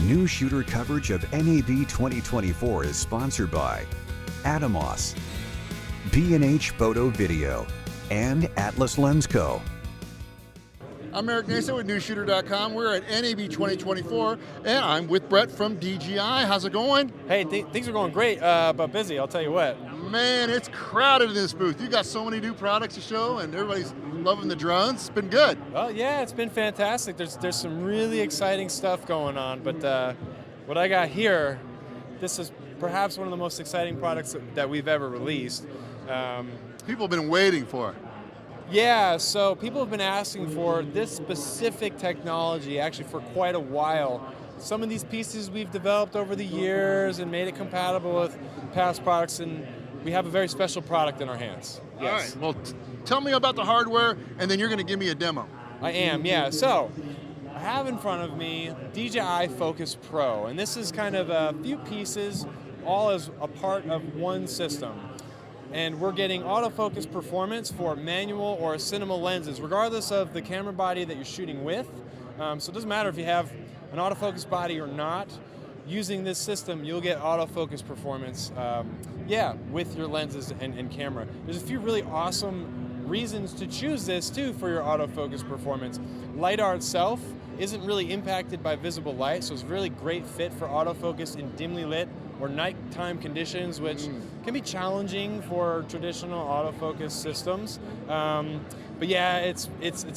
New shooter coverage of NAB 2024 is sponsored by Atomos, B&H Photo Video, and Atlas Lens Co. I'm Eric Nason with NewsShooter.com. We're at NAB 2024, and I'm with Brett from DJI. How's it going? Hey, things are going great, but busy, I'll tell you what. Man, it's crowded in this booth. You got so many new products to show, and everybody's loving the drones. It's been good. Well, yeah, it's been fantastic. There's some really exciting stuff going on, but what I got here, this is perhaps one of the most exciting products that we've ever released. People have been waiting for it. Yeah, so people have been asking for this specific technology actually for quite a while. Some of these pieces we've developed over the years and made it compatible with past products, and we have a very special product in our hands. Yes. All right, well, tell me about the hardware, and then you're going to give me a demo. I am, yeah. So I have in front of me DJI Focus Pro, and this is kind of a few pieces all as a part of one system. And we're getting autofocus performance for manual or cinema lenses, regardless of the camera body that you're shooting with. So it doesn't matter if you have an autofocus body or not. Using this system, you'll get autofocus performance, with your lenses and camera. There's a few really awesome reasons to choose this too for your autofocus performance. LiDAR itself isn't really impacted by visible light, so it's a really great fit for autofocus in dimly lit or nighttime conditions, which can be challenging for traditional autofocus systems. But yeah, it's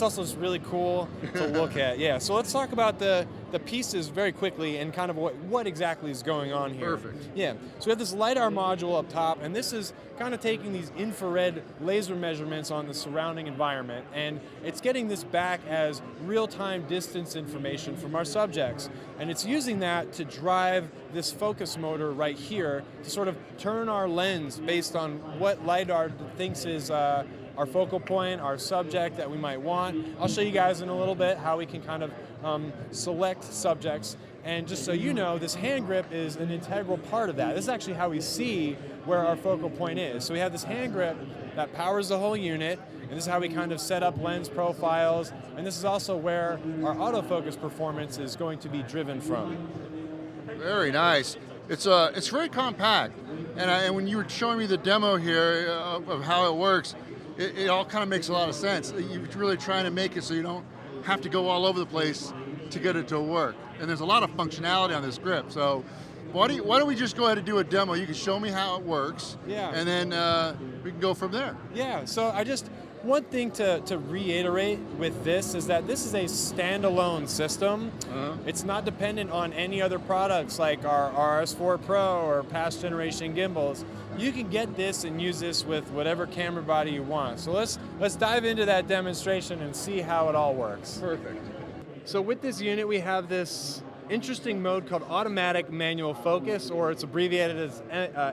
also just really cool to look at. Yeah, so let's talk about the pieces very quickly and kind of what exactly is going on here. Perfect. Yeah, so we have this LiDAR module up top, and this is kind of taking these infrared laser measurements on the surrounding environment, and it's getting this back as real-time distance information from our subjects. And it's using that to drive this focus motor right here to sort of turn our lens based on what LiDAR thinks is our focal point, our subject that we might want. I'll show you guys in a little bit how we can kind of select subjects. And just so you know, this hand grip is an integral part of that. This is actually how we see where our focal point is. So we have this hand grip that powers the whole unit, and this is how we kind of set up lens profiles, and this is also where our autofocus performance is going to be driven from. Very nice. It's very compact, and when you were showing me the demo here of how it works, it all kind of makes a lot of sense. You're really trying to make it so you don't have to go all over the place to get it to work. And there's a lot of functionality on this grip. So why don't we just go ahead and do a demo? You can show me how it works, and then we can go from there. Yeah, so one thing to reiterate with this is that this is a standalone system. It's not dependent on any other products like our RS4 Pro or past generation gimbals. You can get this and use this with whatever camera body you want. So let's dive into that demonstration and see how it all works. Perfect. So with this unit, we have this interesting mode called automatic manual focus, or it's abbreviated as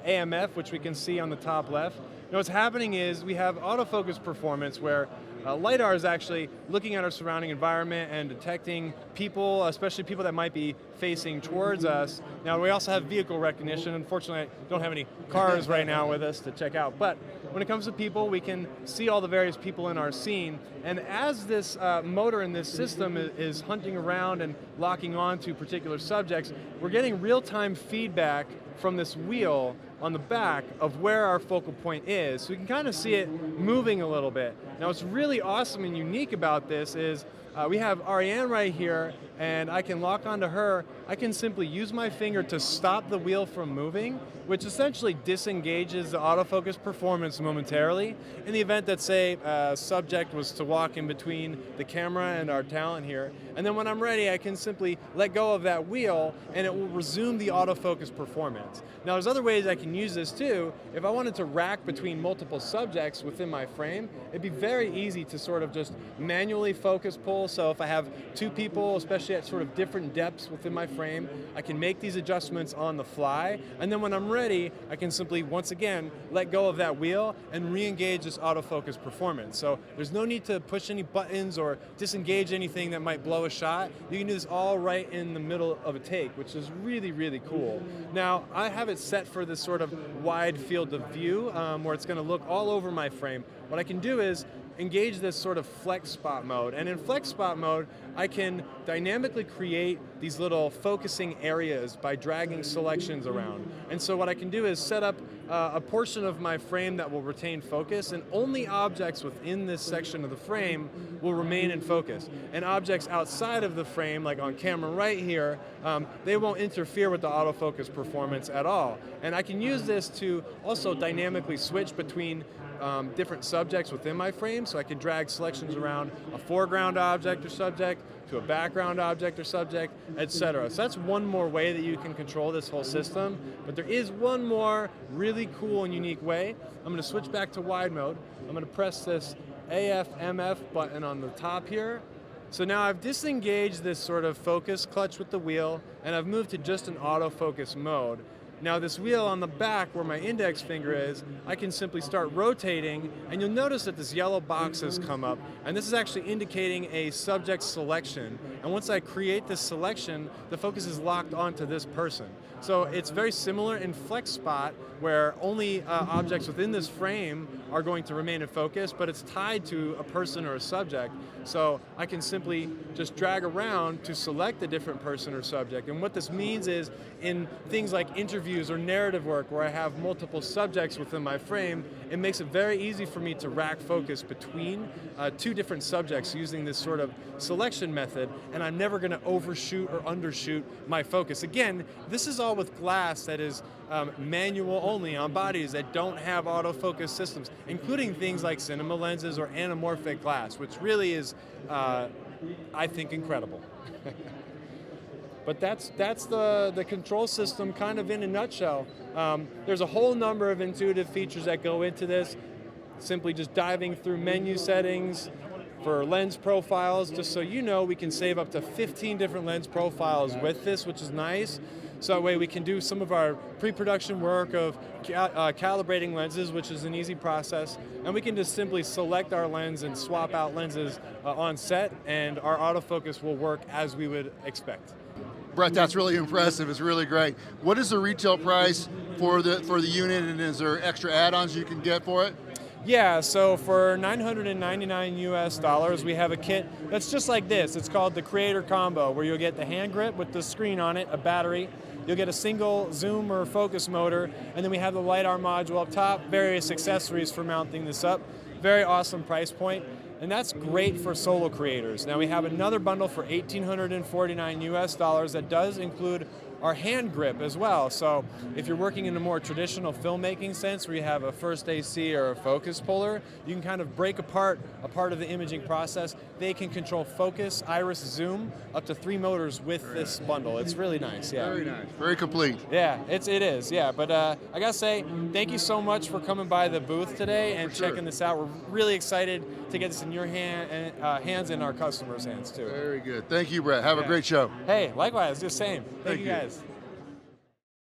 AMF, which we can see on the top left. Now what's happening is we have autofocus performance where LiDAR is actually looking at our surrounding environment and detecting people, especially people that might be facing towards us. Now we also have vehicle recognition. Unfortunately, I don't have any cars right now with us to check out, but when it comes to people, we can see all the various people in our scene. And as this motor in this system is hunting around and locking on to particular subjects, we're getting real-time feedback from this wheel on the back of where our focal point is. So we can kind of see it moving a little bit. Now what's really awesome and unique about this is we have Ariane right here, and I can lock onto her. I can simply use my finger to stop the wheel from moving, which essentially disengages the autofocus performance momentarily. In the event that, say, a subject was to walk in between the camera and our talent here, and then when I'm ready, I can simply let go of that wheel, and it will resume the autofocus performance. Now, there's other ways I can use this too. If I wanted to rack between multiple subjects within my frame, it'd be very easy to sort of just manually focus pull. So if I have two people, especially at sort of different depths within my frame, I can make these adjustments on the fly. And then when I'm ready, I can simply, once again, let go of that wheel and re-engage this autofocus performance. So there's no need to push any buttons or disengage anything that might blow a shot. You can do this all right in the middle of a take, which is really, really cool. Now, I have it set for this sort of wide field of view where it's going to look all over my frame. What I can do is engage this sort of flex spot mode. And in flex spot mode, I can dynamically create these little focusing areas by dragging selections around. And so what I can do is set up a portion of my frame that will retain focus, and only objects within this section of the frame will remain in focus. And objects outside of the frame, like on camera right here, they won't interfere with the autofocus performance at all. And I can use this to also dynamically switch between different subjects within my frame, so I can drag selections around a foreground object or subject to a background object or subject, etc. So that's one more way that you can control this whole system, but there is one more really cool and unique way. I'm going to switch back to wide mode. I'm going to press this AF/MF button on the top here. So now I've disengaged this sort of focus clutch with the wheel, and I've moved to just an autofocus mode. Now this wheel on the back where my index finger is, I can simply start rotating, and you'll notice that this yellow box has come up, and this is actually indicating a subject selection. And once I create this selection, the focus is locked onto this person. So it's very similar in flex spot, where only objects within this frame are going to remain in focus, but it's tied to a person or a subject. So I can simply just drag around to select a different person or subject. And what this means is, in things like interviews or narrative work where I have multiple subjects within my frame, it makes it very easy for me to rack focus between two different subjects using this sort of selection method, and I'm never going to overshoot or undershoot my focus. Again, this is all with glass that is manual only on bodies that don't have autofocus systems, including things like cinema lenses or anamorphic glass, which really is, I think, incredible. But that's the control system kind of in a nutshell. There's a whole number of intuitive features that go into this. Simply just diving through menu settings for lens profiles. Just so you know, we can save up to 15 different lens profiles with this, which is nice. So that way we can do some of our pre-production work of calibrating lenses, which is an easy process, and we can just simply select our lens and swap out lenses on set, and our autofocus will work as we would expect. Brett, that's really impressive. It's really great. What is the retail price for the unit, and is there extra add-ons you can get for it? Yeah, so for $999 US, we have a kit that's just like this. It's called the Creator Combo, where you'll get the hand grip with the screen on it, a battery. You'll get a single zoom or focus motor, and then we have the LiDAR module up top, various accessories for mounting this up. Very awesome price point, and that's great for solo creators. Now we have another bundle for $1,849 US that does include our hand grip as well. So if you're working in a more traditional filmmaking sense where you have a first AC or a focus puller, you can kind of break apart a part of the imaging process. They can control focus, iris, zoom, up to 3 motors with this bundle. It's really nice, yeah. Very nice, very complete. Yeah, it is, yeah. But I gotta say, thank you so much for coming by the booth today and checking this out. We're really excited to get this in your hands and our customers' hands too. Very good. Thank you, Brett. Have a great show. Hey, likewise, just same. Thank you guys.